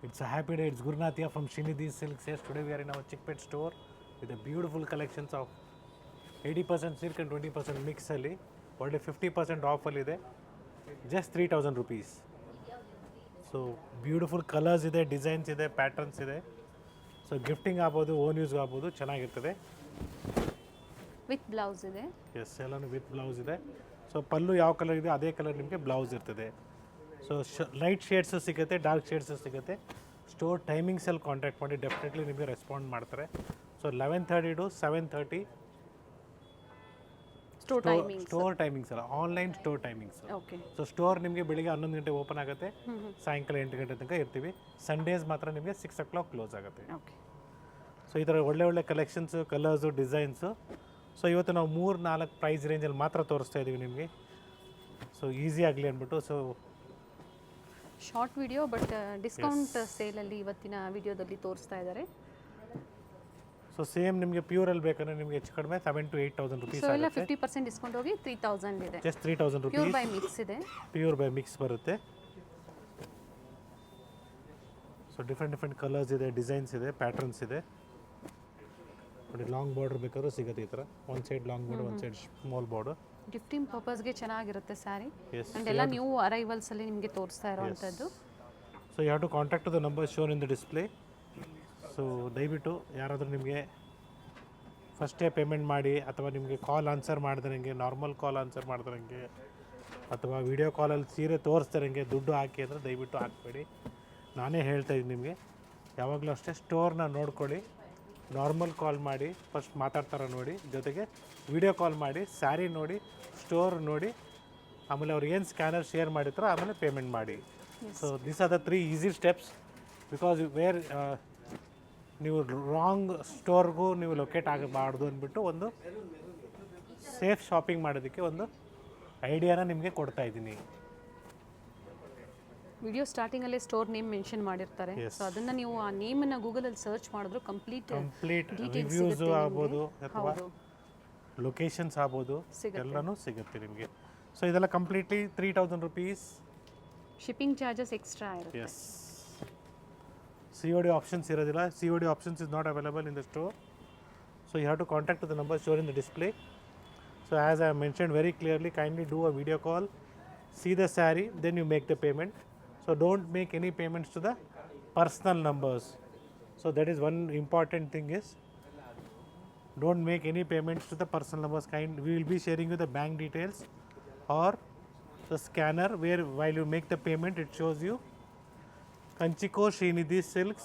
It's a happy day. It's Gurnathia from Srinidhi Silks. Yes, today we are in our Chickpet store with a beautiful collections of 80% silk and 20% mix ಅಲ್ಲಿ ಒಳ್ಳೆ 50% of ಅಲ್ಲಿ ಇದೆ. Just 3000 rupees. So beautiful colours ಇದೆ, designs ಇದೆ, patterns ಇದೆ. So gifting ಆಗ್ಬೋದು, own ಯೂಸ್ಗೆ ಆಗ್ಬೋದು, ಚೆನ್ನಾಗಿರ್ತದೆ. ವಿತ್ ಬ್ಲೌಸ್ ಇದೆ. ಎಸ್, ಎಲ್ಲನೂ ವಿತ್ ಬ್ಲೌಸ್ ಇದೆ. ಸೊ ಪಲ್ಲು ಯಾವ ಕಲರ್ ಇದೆ ಅದೇ ಕಲರ್ ನಿಮಗೆ ಬ್ಲೌಸ್ ಇರ್ತದೆ. ಸೊ ಲೈಟ್ ಶೇಡ್ಸು ಸಿಗುತ್ತೆ, ಡಾರ್ಕ್ ಶೇಡ್ಸು ಸಿಗುತ್ತೆ. ಸ್ಟೋರ್ ಟೈಮಿಂಗ್ಸಲ್ಲಿ ಕಾಂಟ್ಯಾಕ್ಟ್ ಮಾಡಿ, ಡೆಫಿನೆಟ್ಲಿ ನಿಮಗೆ ರೆಸ್ಪಾಂಡ್ ಮಾಡ್ತಾರೆ. ಸೊ 11:30 to 7:30 ಸ್ಟೋರ್ ಟೈಮಿಂಗ್ಸ್ ಅಲ್ಲ, online store timings. So store ನಿಮಗೆ ಬೆಳಿಗ್ಗೆ 11 ಗಂಟೆ ಓಪನ್ ಆಗುತ್ತೆ, ಸಾಯಂಕಾಲ 8 ಗಂಟೆ ತನಕ ಇರ್ತೀವಿ. ಸಂಡೇಸ್ ಮಾತ್ರ ನಿಮಗೆ 6 o'clock ಕ್ಲೋಸ್ ಆಗುತ್ತೆ. ಸೊ ಈ ಥರ ಒಳ್ಳೆ ಒಳ್ಳೆ ಕಲೆಕ್ಷನ್ಸು, ಕಲರ್ಸು, ಡಿಸೈನ್ಸು. ಸೊ ಇವತ್ತು ನಾವು 3-4 ಪ್ರೈಸ್ ರೇಂಜಲ್ಲಿ ಮಾತ್ರ ತೋರಿಸ್ತಾ ಇದ್ದೀವಿ ನಿಮಗೆ. ಸೊ ಈಸಿ ಆಗಲಿ ಅಂದ್ಬಿಟ್ಟು. So short video but discount ಸೇಲಲ್ಲಿ ಇವತ್ತಿನ ವಿಡಿಯೋದಲ್ಲಿ ತೋರಿಸ್ತಾ ಇದ್ದಾರೆ. ಸೊ ಸೇಮ್ ನಿಮಗೆ ಪ್ಯೂರಲ್ಲಿ ಬೇಕಂದ್ರೆ ನಿಮಗೆ ಹೆಚ್ಚು ಕಡಿಮೆ 7,000 to 8,000 rupees ಎಲ್ಲ 50% ಡಿಸ್ಕೌಂಟ್ ಹೋಗಿ 3000 ಇದೆ. Just 3000 rupees. Pure by mix ಇದೆ. ಪ್ಯೂರ್ ಬೈ ಮಿಕ್ಸ್ ಬರುತ್ತೆ. ಸೊ ಡಿಫ್ರೆಂಟ್ ಕಲರ್ಸ್ ಇದೆ, ಡಿಸೈನ್ಸ್ ಇದೆ, ಪ್ಯಾಟರ್ನ್ಸ್ ಇದೆ. ನೋಡಿ, ಲಾಂಗ್ ಬಾರ್ಡರ್ ಬೇಕಾದ್ರೂ ಸಿಗುತ್ತೆ ಈ ಥರ. ಒಂದು ಸೈಡ್ ಲಾಂಗ್ ಬಾರ್ಡರ್, ಒಂದು ಸೈಡ್ ಸ್ಮಾಲ್ ಬಾರ್ಡರ್. ಗಿಫ್ಟಿಂಗ್ ಪರ್ಪಸ್ಗೆ ಚೆನ್ನಾಗಿರುತ್ತೆ ಸ್ಯಾರಿ. ಆ್ಯಂಡ್ ಎಲ್ಲ ನ್ಯೂ ಅರೈವಲ್ಸಲ್ಲಿ ನಿಮಗೆ ತೋರಿಸ್ತಾ ಇರೋವಂಥದ್ದು. So you have to contact the number shown in the display. So ದಯವಿಟ್ಟು ಯಾರಾದರೂ ನಿಮಗೆ ಫಸ್ಟೇ ಪೇಮೆಂಟ್ ಮಾಡಿ, ಅಥವಾ ನಿಮಗೆ ಕಾಲ್ ಆನ್ಸರ್ ಮಾಡ್ದಂಗೆ, ನಾರ್ಮಲ್ ಕಾಲ್ ಆನ್ಸರ್ ಮಾಡ್ದಂಗೆ, ಅಥವಾ ವೀಡಿಯೋ ಕಾಲಲ್ಲಿ ಸೀರೆ ತೋರಿಸ್ತಾರಂಗೆ ದುಡ್ಡು ಹಾಕಿ ಅಂದರೆ ದಯವಿಟ್ಟು ಹಾಕಬೇಡಿ. ನಾನೇ ಹೇಳ್ತಾ ಇದ್ದೀನಿ ನಿಮಗೆ, ಯಾವಾಗಲೂ ಅಷ್ಟೇ ಸ್ಟೋರ್ನ ನೋಡ್ಕೊಳ್ಳಿ. ನಾರ್ಮಲ್ ಕಾಲ್ ಮಾಡಿ, ಫಸ್ಟ್ ಮಾತಾಡ್ತಾರ ನೋಡಿ, ಜೊತೆಗೆ ವಿಡಿಯೋ ಕಾಲ್ ಮಾಡಿ, ಸ್ಯಾರಿ ನೋಡಿ, ಸ್ಟೋರ್ ನೋಡಿ, ಆಮೇಲೆ ಅವ್ರು ಏನು ಸ್ಕ್ಯಾನರ್ ಶೇರ್ ಮಾಡಿರ್ತಾರೋ ಆಮೇಲೆ ಪೇಮೆಂಟ್ ಮಾಡಿ. So this are the 3 easy steps. Because where ನೀವು ರಾಂಗ್ ಸ್ಟೋರ್ಗೂ ನೀವು ಲೊಕೇಟ್ ಆಗಬಾರ್ದು ಅಂದ್ಬಿಟ್ಟು ಒಂದು ಸೇಫ್ ಶಾಪಿಂಗ್ ಮಾಡೋದಕ್ಕೆ ಒಂದು ಐಡಿಯಾನ ನಿಮಗೆ ಕೊಡ್ತಾ ಇದ್ದೀನಿ. ವಿಡಿಯೋ ಸ್ಟಾರ್ಟಿಂಗಲ್ಲೇ ಸ್ಟೋರ್ ನೇಮ್ ಮೆನ್ಷನ್ ಮಾಡಿರ್ತಾರೆ. ಸೊ ಅದನ್ನು ನೀವು ಆ ನೇಮನ್ನು ಗೂಗಲಲ್ಲಿ ಸರ್ಚ್ ಮಾಡಿದ್ರು ಕಂಪ್ಲೀಟ್ ರಿವ್ಯೂಸು ಆಗ್ಬೋದು, ಅಥವಾ ಲೊಕೇಶನ್ಸ್ ಆಗ್ಬೋದು, ಎಲ್ಲನೂ ಸಿಗುತ್ತೆ ನಿಮಗೆ. ಸೊ ಇದೆಲ್ಲ completely 3000 rupees. Shipping charges extra ಇರುತ್ತೆ. ಎಸ್, COD options ಇರೋದಿಲ್ಲ. COD options is not available in the store. So you have to contact the number shown in the display. So as I mentioned very clearly, kindly do a video call, see the saree, then you make the payment. So don't make any payments to the personal numbers. So that is one important thing is, don't make any payments to the personal numbers. We will be sharing you the bank details or the scanner, where while you make the payment it shows you Kanchiko Srinidhi Silks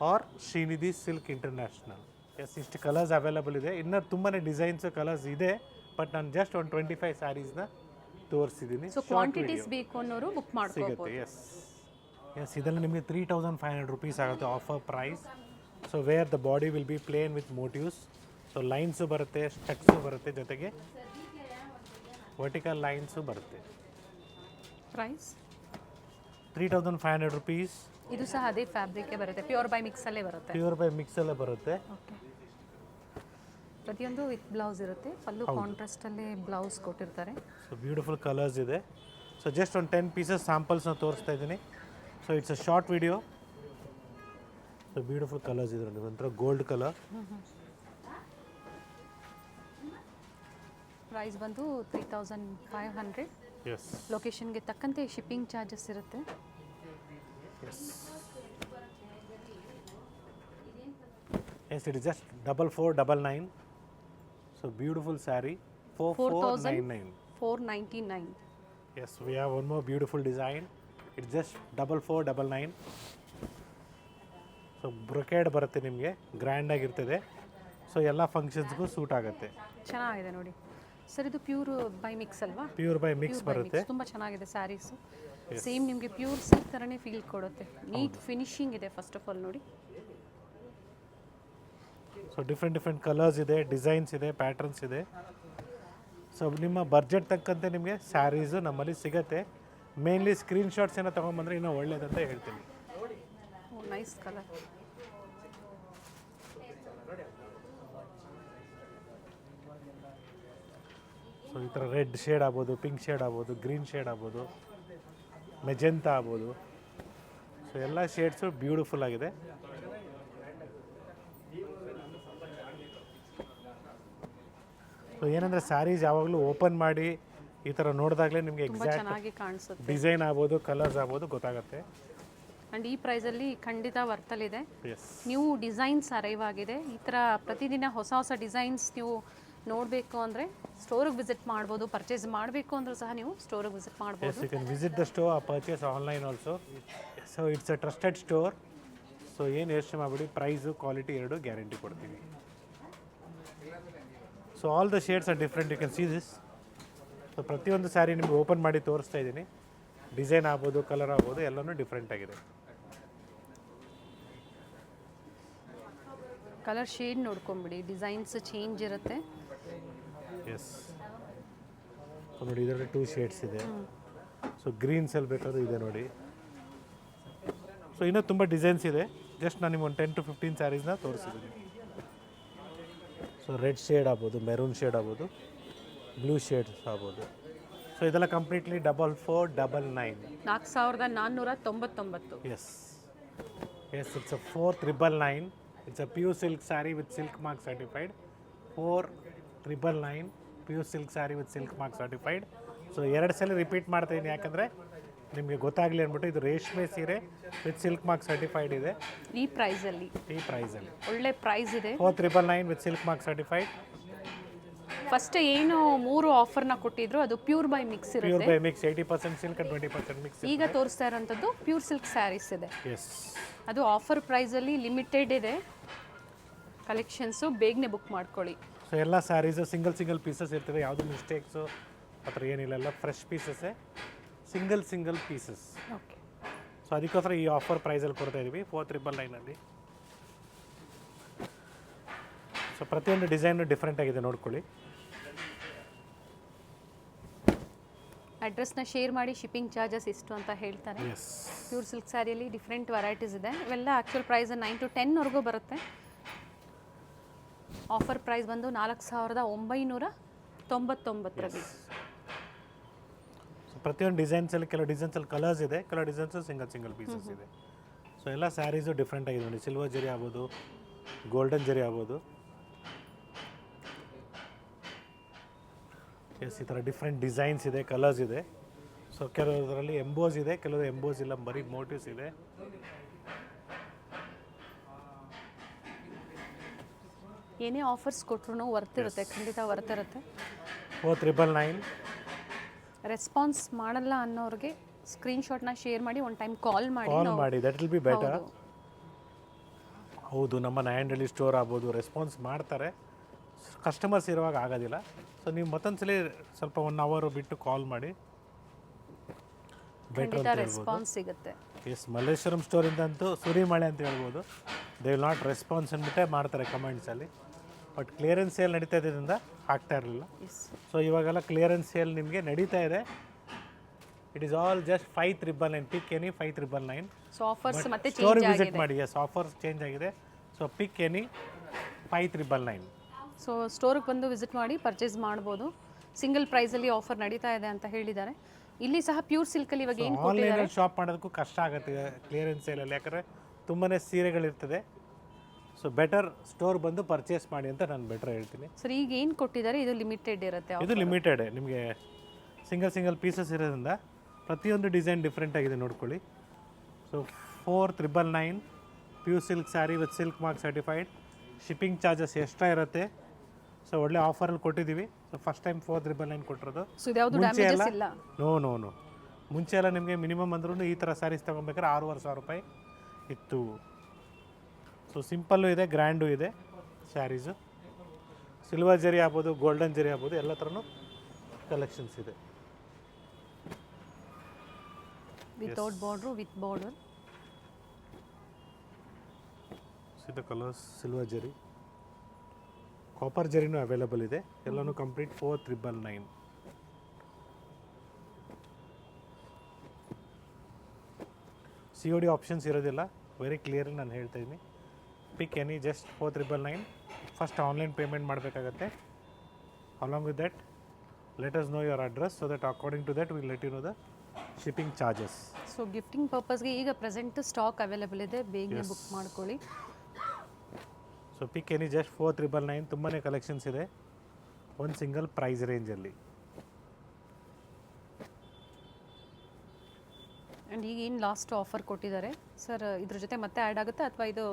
or Srinidhi Silk International. Yes, ಇಷ್ಟು colours available ಇದೆ. ಇನ್ನೂ ತುಂಬಾ designs, colours ಇದೆ, but ನಾನು just ಒಂದು 25 ಸ್ಯಾರೀಸ್ನ ತೋರಿಸಿದ್ದೀನಿ. So quantities ಬೇಕು ಅನ್ನೋರು ಬುಕ್ ಸಿಗುತ್ತೆ. ಎಸ್, ಇದೆಲ್ಲ ನಿಮಗೆ 3500 rupees ಆಗುತ್ತೆ offer price. So where the body will be plain with motifs. So lines ಬರುತ್ತೆ, ಸ್ಟೆಕ್ಸು ಬರುತ್ತೆ, ಜೊತೆಗೆ ವರ್ಟಿಕಲ್ ಲೈನ್ಸು ಬರುತ್ತೆ. Price 3500 rupees. ಇದು ಸಹ ಅದೇ ಫ್ಯಾಬ್ರಿಕ್ ಬರುತ್ತೆ, ಪ್ಯೂರ್ ಬೈ ಮಿಕ್ಸ್ ಅಲ್ಲೇ ಬರುತ್ತೆ. ಪ್ಯೂರ್ ಬೈ ಮಿಕ್ಸ್ ಅಲ್ಲೇ ಬರುತ್ತೆ. ಪ್ರತಿಯೊಂದು ವಿತ್ ಬ್ಲೌಸ್ ಇರುತ್ತೆ. ಪಲ್ಲು ಕಾಂಟ್ರಾಸ್ಟ್ ಅಲ್ಲೇ ಬ್ಲೌಸ್ ಕೊಟ್ಟಿರ್ತಾರೆ. ಸೊ ಬ್ಯೂಟಿಫುಲ್ ಕಲರ್ಸ್ ಇದೆ. ಸೊ ಜಸ್ಟ್ ಒಂದು 10 pieces ಸ್ಯಾಂಪಲ್ಸ್ನ ತೋರಿಸ್ತಾ ಇದ್ದೀನಿ. So it's a short video. So beautiful colours ಇದೆ ನೋಡಿ, ಒಂಥರ ಗೋಲ್ಡ್ ಕಲರ್. ಪ್ರೈಸ್ ಬಂದು 3500. ಎಸ್, ಲೊಕೇಶನ್ಗೆ ತಕ್ಕಂತೆ ಶಿಪ್ಪಿಂಗ್ ಚಾರ್ಜಸ್ ಇರುತ್ತೆ. Yes, it is just 4499. So beautiful sari, 4499. 499. Yes, we have one more beautiful design. It's just 4499. So brocade ಬರುತ್ತೆ ನಿಮಗೆ, ಗ್ರ್ಯಾಂಡಾಗಿರ್ತದೆ. So ಎಲ್ಲ ಫಂಕ್ಷನ್ಸ್ಗೂ ಸೂಟ್ ಆಗುತ್ತೆ. ಚೆನ್ನಾಗಿದೆ ನೋಡಿ ಸರ್. ಇದು ಪ್ಯೂರ್ ಬೈ ಮಿಕ್ಸ್ ಅಲ್ವಾ? ಪ್ಯೂರ್ ಬೈ ಮಿಕ್ಸ್ ಬರುತ್ತೆ. ತುಂಬ ಚೆನ್ನಾಗಿದೆ ಸ್ಯಾರೀಸು. ಸೇಮ್ ನಿಮಗೆ ಪ್ಯೂರ್ ಸಿಲ್ಕ್ ಥರನೇ ಫೀಲ್ ಕೊಡುತ್ತೆ. ನೀಟ್ ಫಿನಿಶಿಂಗ್ ಇದೆ ಫಸ್ಟ್ ಆಫ್ ಆಲ್ ನೋಡಿ. ಸೊ ಡಿಫ್ರೆಂಟ್ ಕಲರ್ಸ್ ಇದೆ, ಡಿಸೈನ್ಸ್ ಇದೆ, ಪ್ಯಾಟರ್ನ್ಸ್ ಇದೆ. ಸೊ ನಿಮ್ಮ ಬಡ್ಜೆಟ್ ತಕ್ಕಂತೆ ನಿಮಗೆ ಸ್ಯಾರೀಸು ನಮ್ಮಲ್ಲಿ ಸಿಗುತ್ತೆ. ಮೇನ್ಲಿ ಸ್ಕ್ರೀನ್ಶಾಟ್ಸ್ ಏನೋ ತೊಗೊಂಬಂದರೆ ಇನ್ನೂ ಒಳ್ಳೇದಂತ ಹೇಳ್ತೀನಿ. Nice colour. ಸೊ ಈ ಥರ ರೆಡ್ ಶೇಡ್ ಆಗ್ಬೋದು, ಪಿಂಕ್ ಶೇಡ್ ಆಗ್ಬೋದು, ಗ್ರೀನ್ ಶೇಡ್ ಆಗ್ಬೋದು, ಮೆಜೆಂತಾ ಆಗ್ಬೋದು. ಸೊ ಎಲ್ಲ ಶೇಡ್ಸು ಬ್ಯೂಟಿಫುಲ್ ಆಗಿದೆ. ಸೊ ಏನಂದರೆ ಸ್ಯಾರೀಸ್ ಯಾವಾಗಲೂ ಓಪನ್ ಮಾಡಿ ಈ ಥರ ನೋಡಿದಾಗಲೇ ನಿಮಗೆ ತುಂಬ ಎಕ್ಸಾಕ್ಟ್ ಚೆನ್ನಾಗಿ ಕಾಣಿಸುತ್ತೆ. ಡಿಸೈನ್ ಆಗ್ಬೋದು, ಕಲರ್ಸ್ ಆಗ್ಬೋದು ಗೊತ್ತಾಗುತ್ತೆ. ಆ್ಯಂಡ್ ಈ ಪ್ರೈಸಲ್ಲಿ ಖಂಡಿತ ವರ್ತಲಿದೆ. ಎಸ್, ನ್ಯೂ ಡಿಸೈನ್ಸ್ ಅರೈವ್ ಆಗಿದೆ. ಈ ಥರ ಪ್ರತಿದಿನ ಹೊಸ ಹೊಸ ಡಿಸೈನ್ಸ್ ನೀವು ನೋಡಬೇಕು ಅಂದರೆ ಸ್ಟೋರಿಗೆ ವಿಸಿಟ್ ಮಾಡ್ಬೋದು. ಪರ್ಚೇಸ್ ಮಾಡಬೇಕು ಅಂದರೂ ಸಹ ನೀವು ಸ್ಟೋರಿಗೆ ವಿಸಿಟ್ ಮಾಡ್ಬೋದು. You can visit the store, purchase online also. So it's a trusted store. So ಏನು ಯೋಚನೆ ಮಾಡಿಬಿಡಿ, ಪ್ರೈಸು ಕ್ವಾಲಿಟಿ ಎರಡು ಗ್ಯಾರಂಟಿ ಕೊಡ್ತೀವಿ. So all the shades are different, you can see this. So ಪ್ರತಿಯೊಂದು ಸ್ಯಾರಿ ನಿಮಗೆ ಓಪನ್ ಮಾಡಿ ತೋರಿಸ್ತಾ ಇದ್ದೀನಿ. ಡಿಸೈನ್ ಆಗ್ಬೋದು, ಕಲರ್ ಆಗ್ಬೋದು, ಎಲ್ಲನೂ ಡಿಫ್ರೆಂಟ್ ಆಗಿದೆ. ಕಲರ್ ಶೇಡ್ ನೋಡ್ಕೊಂಬಿಡಿ, ಡಿಸೈನ್ಸ್ ಚೇಂಜ್ ಇರುತ್ತೆ. ಎಸ್, ಸೊ ನೋಡಿ ಇದರಲ್ಲಿ 2 ಶೇಡ್ಸ್ ಇದೆ. ಸೊ ಗ್ರೀನ್ಸಲ್ಲಿ ಬೇಕಾದ್ರೂ ಇದೆ ನೋಡಿ. ಸೊ ಇನ್ನೂ ತುಂಬ ಡಿಸೈನ್ಸ್ ಇದೆ. ಜಸ್ಟ್ ನಾನು ನಿಮ್ಗೆ ಒಂದು 10 to 15 ಸ್ಯಾರೀಸ್ನ ತೋರಿಸಿದ್ದೀನಿ. ಸೊ ರೆಡ್ ಶೇಡ್ ಆಗ್ಬೋದು, ಮೆರೂನ್ ಶೇಡ್ ಆಗ್ಬೋದು, ಬ್ಲೂ ಶೇಡ್ಸ್ ಆಗ್ಬೋದು. ಸೊ ಇದೆಲ್ಲ completely 4499. 4499. Yes yes, it's a 4999. It's a pure silk sari with silk mark certified. 4999 pure silk sari with silk mark certified. So 2 ಸಲ ರಿಪೀಟ್ ಮಾಡ್ತಾಯಿದ್ದೀನಿ, ಯಾಕಂದರೆ ನಿಮಗೆ ಗೊತ್ತಾಗಲಿ ಅಂದ್ಬಿಟ್ಟು. ಇದು ರೇಷ್ಮೆ ಸೀರೆ ವಿತ್ ಸಿಲ್ಕ್ ಮಾರ್ಕ್ ಸರ್ಟಿಫೈಡ್ ಇದೆ ಈ ಪ್ರೈಸಲ್ಲಿ. ಒಳ್ಳೆ ಪ್ರೈಸ್ ಇದೆ. 4999 with silk mark certified. First ಏನು 3 ಆಫರ್ನ ಕೊಟ್ಟಿದ್ರು ಅದು ಪ್ಯೂರ್ ಬೈ ಮಿಕ್ಸ್ ಪ್ಯೂರ್ ಇರುತ್ತೆ. By mix 80% silk and 20% mix. ಈಗ ತೋರಿಸ್ತಾ ಇರೋಂಥದ್ದು ಪ್ಯೂರ್ ಸಿಲ್ಕ್ ಸ್ಯಾರೀಸ್ ಇದೆ. ಎಸ್, ಅದು ಆಫರ್ ಪ್ರೈಸಲ್ಲಿ ಲಿಮಿಟೆಡ್ ಇದೆ. ಕಲೆಕ್ಷನ್ಸು ಬೇಗನೆ ಬುಕ್ ಮಾಡ್ಕೊಳ್ಳಿ. ಸೊ ಎಲ್ಲ ಸ್ಯಾರೀಸು ಸಿಂಗಲ್ ಪೀಸಸ್ ಇರ್ತವೆ. ಯಾವುದು ಮಿಸ್ಟೇಕ್ಸು ಆ ಥರ ಏನಿಲ್ಲ, ಎಲ್ಲ ಫ್ರೆಶ್ ಪೀಸಸ್ಸೇ, ಸಿಂಗಲ್ ಪೀಸಸ್. ಓಕೆ, ಸೊ ಅದಕ್ಕೋಸ್ಕರ ಈ ಆಫರ್ ಪ್ರೈಸಲ್ಲಿ ಕೊಡ್ತಾ ಇದ್ದೀವಿ 4999ಅಲ್ಲಿ. ಸೊ ಪ್ರತಿಯೊಂದು ಡಿಸೈನು ಡಿಫ್ರೆಂಟ್ ಆಗಿದೆ, ನೋಡ್ಕೊಳ್ಳಿ. ಅಡ್ರೆಸ್ನ ಶೇರ್ ಮಾಡಿ. ಶಿಪ್ಪಿಂಗ್ ಚಾರ್ಜಸ್ ಇಷ್ಟು ಅಂತ ಹೇಳ್ತಾರೆ. ಎಸ್, ಪ್ಯೂರ್ ಸಿಲ್ಕ್ ಸ್ಯಾರಿಯಲ್ಲಿ ಡಿಫ್ರೆಂಟ್ ವೆರೈಟೀಸ್ ಇದೆ. ಇವೆಲ್ಲ ಆ್ಯಕ್ಚುಲ್ ಪ್ರೈಸ್ 9 to 10ವರೆಗೂ ಬರುತ್ತೆ. ಆಫರ್ ಪ್ರೈಸ್ ಬಂದು 4999ರಲ್ಲಿ. ಸೊ ಪ್ರತಿಯೊಂದು ಡಿಸೈನ್ಸಲ್ಲಿ ಕೆಲವು ಡಿಸೈನ್ಸಲ್ಲಿ ಕಲರ್ಸ್ ಇದೆ, ಕೆಲವು ಡಿಸೈನ್ಸು ಸಿಂಗಲ್ ಪೀಸಸ್ ಇದೆ. ಸೊ ಎಲ್ಲ ಸ್ಯಾರೀಸು ಡಿಫ್ರೆಂಟ್ ಆಗಿದೆ ನೋಡಿ. ಸಿಲ್ವರ್ ಜರಿ ಆಗ್ಬೋದು, ಗೋಲ್ಡನ್ ಜರಿ ಆಗ್ಬೋದು. ಎಸ್, ಈ ಥರ ಡಿಫ್ರೆಂಟ್ ಡಿಸೈನ್ಸ್ ಇದೆ, ಕಲರ್ಸ್ ಇದೆ. ಸೊ ಕೆಲವರಲ್ಲಿ ಎಂಬೋಸ್ ಇದೆ, ಕೆಲವರು ಎಂಬೋಸ್ ಇಲ್ಲ, ಬರೀ ಮೋಟಿವ್ಸ್ ಇದೆ. ಏನೇ ಆಫರ್ಸ್ ಕೊಟ್ರು ವರ್ತಿರುತ್ತೆ, ಖಂಡಿತ ವರ್ತಿರುತ್ತೆ. 4999. ರೆಸ್ಪಾನ್ಸ್ ಮಾಡಲ್ಲ ಅನ್ನೋರಿಗೆ ಸ್ಕ್ರೀನ್ಶಾಟ್ನ ಶೇರ್ ಮಾಡಿ, ಒಂದು ಟೈಮ್ ಕಾಲ್ ಮಾಡಿ. That will be better. ಹೌದು, ನಮ್ಮ ನಾಯಂಡಳ್ಳಿ ಸ್ಟೋರ್ ಆಗ್ಬೋದು, ರೆಸ್ಪಾನ್ಸ್ ಮಾಡ್ತಾರೆ. ಕಸ್ಟಮರ್ಸ್ ಇರುವಾಗ ಆಗೋದಿಲ್ಲ. ಸೊ ನೀವು ಮತ್ತೊಂದ್ಸಲಿ ಸ್ವಲ್ಪ 1 hour ಬಿಟ್ಟು ಕಾಲ್ ಮಾಡಿ, ಬೆಟರ್ ಅಂತ ಹೇಳ್ಬೋದು. ರೆಸ್ಪಾನ್ಸ್ ಸಿಗುತ್ತೆ. ಎಸ್, ಮಲ್ಲೇಶ್ವರಂ ಸ್ಟೋರಿಂದಂತೂ ಸುರಿಮಳೆ ಅಂತ ಹೇಳ್ಬೋದು. ದೇ ವಿಲ್ ನಾಟ್ ರೆಸ್ಪಾನ್ಸ್ ಅಂದ್ಬಿಟ್ಟೆ ಮಾಡ್ತಾರೆ ಕಮೆಂಟ್ಸಲ್ಲಿ. ಬಟ್ ಕ್ಲಿಯರೆನ್ಸ್ ಸೇಲ್ ನಡೀತಾ ಇದ್ದರಿಂದ ಆಗ್ತಾ ಇರಲಿಲ್ಲ. ಸೊ ಇವಾಗೆಲ್ಲ ಕ್ಲಿಯರೆನ್ಸ್ ಸೇಲ್ ನಿಮಗೆ ನಡೀತಾ ಇದೆ. It is all just 5399. Pick any 5399. So offers ಮತ್ತೆ ಸ್ಟೋರಿಗೆ ಚೇಂಜ್ ವಿಸಿಟ್ ಆಗಿದೆ. ಮಾಡಿ. ಎಸ್, ಆಫರ್ಸ್ ಚೇಂಜ್ ಆಗಿದೆ. So pick any 5399. ಸೊ ಸ್ಟೋರಿಗೆ ಬಂದು ವಿಸಿಟ್ ಮಾಡಿ ಪರ್ಚೇಸ್ ಮಾಡ್ಬೋದು. ಸಿಂಗಲ್ ಪ್ರೈಸಲ್ಲಿ ಆಫರ್ ನಡೀತಾ ಇದೆ ಅಂತ ಹೇಳಿದ್ದಾರೆ. ಇಲ್ಲಿ ಸಹ ಪ್ಯೂರ್ ಸಿಲ್ಕಲ್ಲಿ ಇವಾಗ ಏನು ಕೊಟ್ಟಿದ್ದಾರೆ. ಆನ್ಲೈನಲ್ಲಿ ಶಾಪ್ ಮಾಡೋದಕ್ಕೂ ಕಷ್ಟ ಆಗುತ್ತೆ ಕ್ಲಿಯರೆನ್ಸ್ ಸೇಲಲ್ಲಿ, ಯಾಕಂದರೆ ತುಂಬಾ ಸೀರೆಗಳಿರ್ತದೆ. ಸೊ ಬೆಟರ್ ಸ್ಟೋರ್ ಬಂದು ಪರ್ಚೇಸ್ ಮಾಡಿ ಅಂತ ನಾನು ಬೆಟರ್ ಹೇಳ್ತೀನಿ. ಸರ್ ಈಗ ಏನು ಕೊಟ್ಟಿದ್ದಾರೆ ಇದು ಲಿಮಿಟೆಡ್ ಇರುತ್ತೆ. ಇದು ಲಿಮಿಟೆಡ್, ನಿಮಗೆ ಸಿಂಗಲ್ ಪೀಸಸ್ ಇರೋದ್ರಿಂದ ಪ್ರತಿಯೊಂದು ಡಿಸೈನ್ ಡಿಫ್ರೆಂಟ್ ಆಗಿದೆ, ನೋಡ್ಕೊಳ್ಳಿ. So 4999 pure silk sari with silk mark certified. Shipping charges extra ಇರುತ್ತೆ. ಸೊ ಒಳ್ಳೆ ಆಫರಲ್ಲಿ ಕೊಟ್ಟಿದ್ದೀವಿ. ಸೊ ಫಸ್ಟ್ ಟೈಮ್ 4999 ಕೊಟ್ಟಿರೋದು. ಸೊ ಇದ್ಯಾವುದು ಡ್ಯಾಮೇಜಸ್ ಇಲ್ಲ. ನೋ. ಮುಂಚೆ ಎಲ್ಲ ನಿಮಗೆ ಮಿನಿಮಮ್ ಅಂದ್ರೂ ಈ ಥರ ಸ್ಯಾರೀಸ್ ತೊಗೊಬೇಕಾದ್ರೆ 6500 ರೂಪಾಯಿ ಇತ್ತು. ಸೊ ಸಿಂಪಲ್ಲು ಇದೆ, ಗ್ರ್ಯಾಂಡು ಇದೆ ಸ್ಯಾರೀಸು. ಸಿಲ್ವರ್ ಜರಿ ಆಗ್ಬೋದು, ಗೋಲ್ಡನ್ ಜರಿ ಆಗ್ಬೋದು, ಎಲ್ಲ ಥರನೂ ಕಲೆಕ್ಷನ್ಸ್ ಇದೆ. Without border, with border. ಸಿದ ಕಲರ್ಸ್, ಸಿಲ್ವರ್ ಜರಿ, ಕಾಪರ್ ಜರಿನೂ ಅವೈಲೇಬಲ್ ಇದೆ. ಎಲ್ಲನೂ ಕಂಪ್ಲೀಟ್ 4999. COD ಆಪ್ಷನ್ಸ್ ಇರೋದಿಲ್ಲ, ವೆರಿ ಕ್ಲಿಯರ್ ನಾನು ಹೇಳ್ತಾ ಇದ್ದೀನಿ. Pick any just 4999. First online payment ಮಾಡಬೇಕಾಗತ್ತೆ. Along with that let us know your address, so that according to that will let you know the shipping charges. So gifting ಪರ್ಪಸ್ಗೆ ಈಗ present stock available ಇದೆ, ಬೇಗನೆ book ಮಾಡ್ಕೊಳ್ಳಿ. So pick any just 4999. ತುಂಬಾ collections ಇದೆ ಒಂದು single price ರೇಂಜಲ್ಲಿ. And ಈಗ ಏನು ಲಾಸ್ಟ್ ಆಫರ್ ಕೊಟ್ಟಿದ್ದಾರೆ ಸರ್, ಇದ್ರ ಜೊತೆ ಮತ್ತೆ ಆ್ಯಡ್ ಆಗುತ್ತೆ ಅಥವಾ ಇದು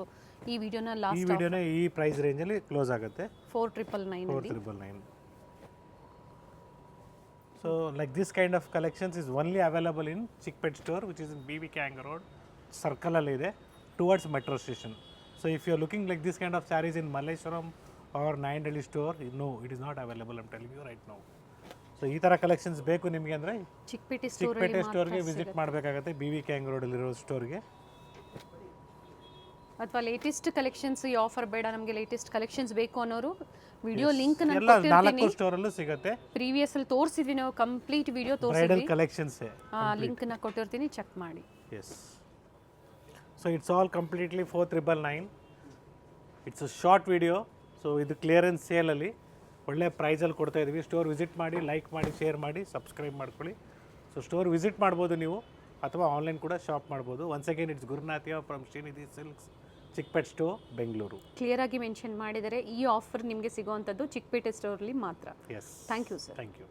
ಈ ವಿಡಿಯೋನ ಈ ಲಾಸ್ಟ್ ವಿಡಿಯೋನೇ ಈ ಪ್ರೈಸ್ ರೇಂಜಲ್ಲಿ ಕ್ಲೋಸ್ ಆಗುತ್ತೆ 4999 4999. So like this kind of collections is only available in Chickpet store, which is in BBK Hang Road, Circle ಅಲ್ಲಿ ಇದೆ towards metro station. So if you are looking like this kind of sarees in Malleshwaram or Nayandelli store, no, it is not available, I'm telling you right now. So ಈ ಥರ collections ಬೇಕು ನಿಮಗೆ ಅಂದರೆ Chickpet Chickpet ಸ್ಟೋರ್ಗೆ visit ಮಾಡಬೇಕಾಗುತ್ತೆ, BBK Hang Road ಅಲ್ಲಿರೋ ಸ್ಟೋರ್ಗೆ. ಅಥವಾ latest collections ಈ offer ಬೇಡ ನಮಗೆ ಲೇಟೆಸ್ಟ್ ಕಲೆಕ್ಷನ್ಸ್ ಬೇಕು ಅನ್ನೋರು ವಿಡಿಯೋ ಲಿಂಕ್ ನಾನು ಎಲ್ಲ ಕೊಟ್ಟಿರ್ತೀನಿ. 4 ಸ್ಟೋರಲ್ಲೂ ಸಿಗುತ್ತೆ. ಪ್ರೀವಿಯಸ್ ಅಲ್ಲಿ ತೋರಿಸಿದ್ವಿ ನಾವು, ಕಂಪ್ಲೀಟ್ ವಿಡಿಯೋ ಬ್ರೈಡಲ್ ತೋರಿಸಿದ್ವಿ, ಕಲೆಕ್ಷನ್ಸ್. ಆ ಲಿಂಕ್ ನ ಕೊಟ್ಟಿರ್ತೀನಿ, ಚೆಕ್ ಮಾಡಿ. Yes. So it's all completely 4999. It's a short video. So ಇದು ಕ್ಲಿಯರೆನ್ಸ್ ಸೇಲಲ್ಲಿ ಒಳ್ಳೆ ಪ್ರೈಸಲ್ಲಿ ಕೊಡ್ತಾ ಇದ್ದೀವಿ. ಸ್ಟೋರ್ ವಿಸಿಟ್ ಮಾಡಿ, ಲೈಕ್ ಮಾಡಿ, ಶೇರ್ ಮಾಡಿ, ಸಬ್ಸ್ಕ್ರೈಬ್ ಮಾಡ್ಕೊಳ್ಳಿ. ಸೊ ಸ್ಟೋರ್ ವಿಸಿಟ್ ಮಾಡ್ಬೋದು ನೀವು, ಅಥವಾ ಆನ್ಲೈನ್ ಕೂಡ ಶಾಪ್ ಮಾಡ್ಬೋದು. Once again it's Gurunathiya from Srinidhi silks, Chickpet store, Bengaluru. Clear ಆಗಿ ಮೆನ್ಷನ್ ಮಾಡಿದರೆ ಈ ಆಫರ್ ನಿಮಗೆ ಸಿಗುವಂಥದ್ದು ಚಿಕ್ಕಪೇಟೆ ಸ್ಟೋರ್ಲಿ ಮಾತ್ರ. Yes. Thank you sir. Thank you.